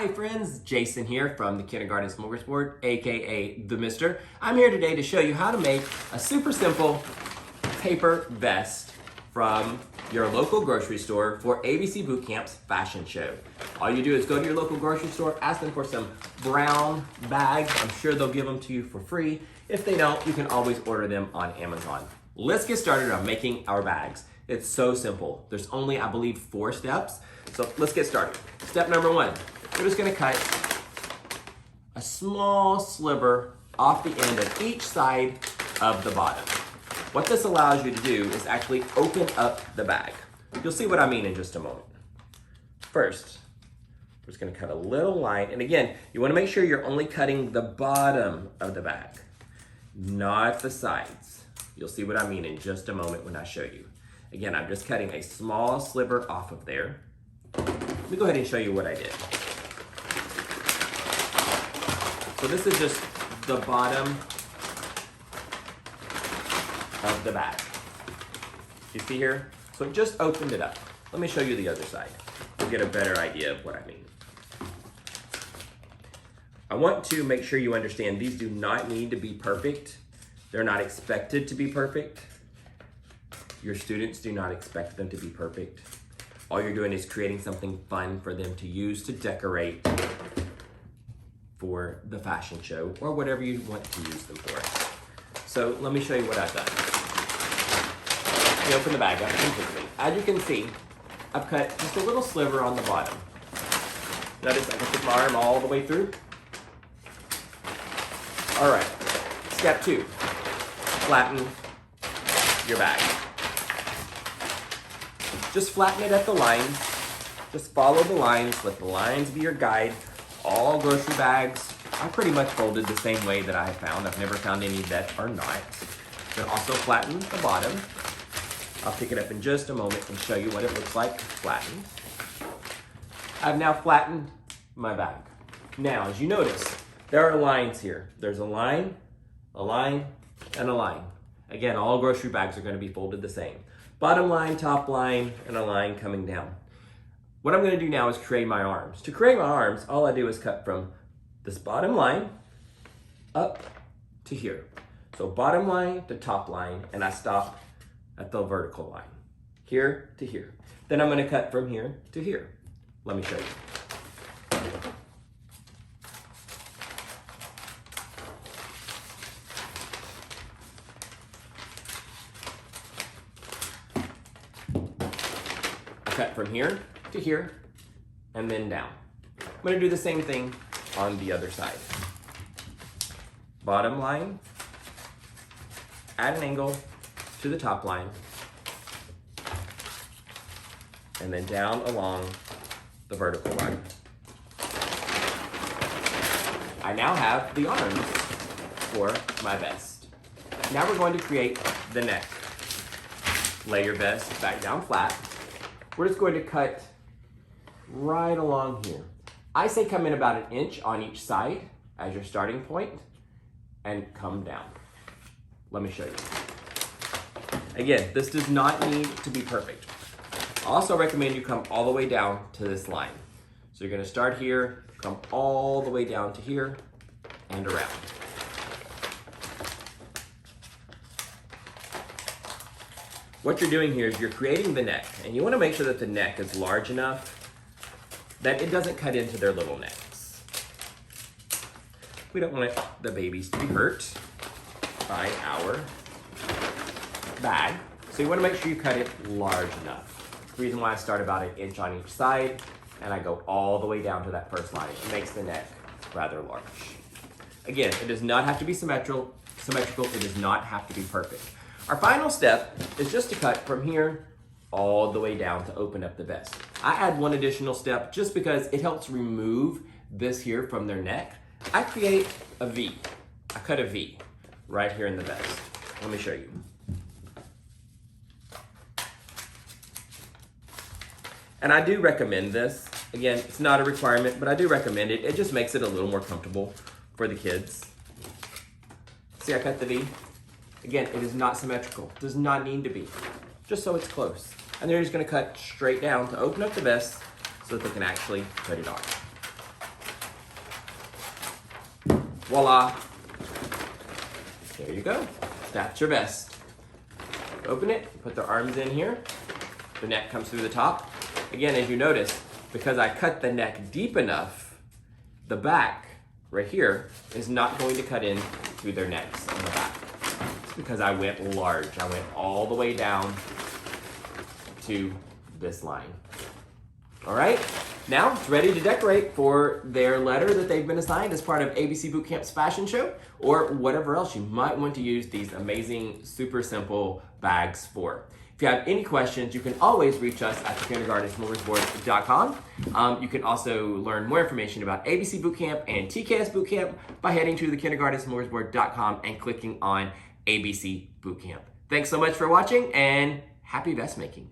Hi friends, Jason here from the Kindergarten Smorgasbord, aka The Mister. I'm here today to show you how to make a super simple paper vest from your local grocery store for ABC Bootcamp's fashion show. All you do is go to your local grocery store, ask them for some brown bags. I'm sure they'll give them to you for free. If they don't, you can always order them on Amazon. Let's get started on making our bags. It's so simple. There's only, I believe, 4 steps. So let's get started. Step number 1, we're just gonna cut a small sliver off the end of each side of the bottom. What this allows you to do is actually open up the bag. You'll see what I mean in just a moment. First, we're just gonna cut a little line. And again, you wanna make sure you're only cutting the bottom of the bag, not the sides. You'll see what I mean in just a moment when I show you. Again, I'm just cutting a small sliver off of there. Let me go ahead and show you what I did. So this is just the bottom of the bag. You see here? So it just opened it up. Let me show you the other side. You'll get a better idea of what I mean. I want to make sure you understand these do not need to be perfect. They're not expected to be perfect. Your students do not expect them to be perfect. All you're doing is creating something fun for them to use to decorate for the fashion show or whatever you want to use them for. So let me show you what I've done. Let me open the bag up completely. As you can see, I've cut just a little sliver on the bottom. Notice I can put my arm all the way through. All right, step 2, flatten your bag. Just flatten it at the lines. Just follow the lines. Let the lines be your guide. All grocery bags are pretty much folded the same way that I have found. I've never found any that are not. You can also flatten the bottom. I'll pick it up in just a moment and show you what it looks like flattened. I've now flattened my bag. Now, as you notice, there are lines here. There's a line, and a line. Again, all grocery bags are going to be folded the same. Bottom line, top line, and a line coming down. What I'm going to do now is create my arms. To create my arms, all I do is cut from this bottom line up to here. So bottom line to top line, and I stop at the vertical line, here to here. Then I'm going to cut from here to here. Let me show you. Cut from here to here and then down. I'm going to do the same thing on the other side. Bottom line, at an angle to the top line, and then down along the vertical line. I now have the arms for my vest. Now we're going to create the neck. Lay your vest back down flat. We're just going to cut right along here. I say come in about 1 inch on each side as your starting point and come down. Let me show you. Again, this does not need to be perfect. I also recommend you come all the way down to this line. So you're gonna start here, come all the way down to here and around. What you're doing here is you're creating the neck, and you want to make sure that the neck is large enough that it doesn't cut into their little necks. We don't want the babies to be hurt by our bag, so you want to make sure you cut it large enough. The reason why I start about 1 inch on each side, and I go all the way down to that first line. It makes the neck rather large. Again, it does not have to be symmetrical. It does not have to be perfect. Our final step is just to cut from here all the way down to open up the vest. I add one additional step just because it helps remove this here from their neck. I create a V. I cut a V right here in the vest. Let me show you. And I do recommend this. Again, it's not a requirement, but I do recommend it. It just makes it a little more comfortable for the kids. See, I cut the V. Again, it is not symmetrical. It does not need to be, just so it's close. And they're just gonna cut straight down to open up the vest so that they can actually put it on. Voila. There you go. That's your vest. Open it, put the arms in here. The neck comes through the top. Again, as you notice, because I cut the neck deep enough, the back right here is not going to cut in through their necks on the back. It's because I went large. I went all the way down to this line. All right, now it's ready to decorate for their letter that they've been assigned as part of ABC Bootcamp's fashion show, or whatever else you might want to use these amazing, super simple bags for. If you have any questions, you can always reach us at thekindergartensmorgasbord.com. You can also learn more information about ABC Bootcamp and TKS Bootcamp by heading to thekindergartensmorgasbord.com and clicking on ABC Bootcamp. Thanks so much for watching, and happy vest making.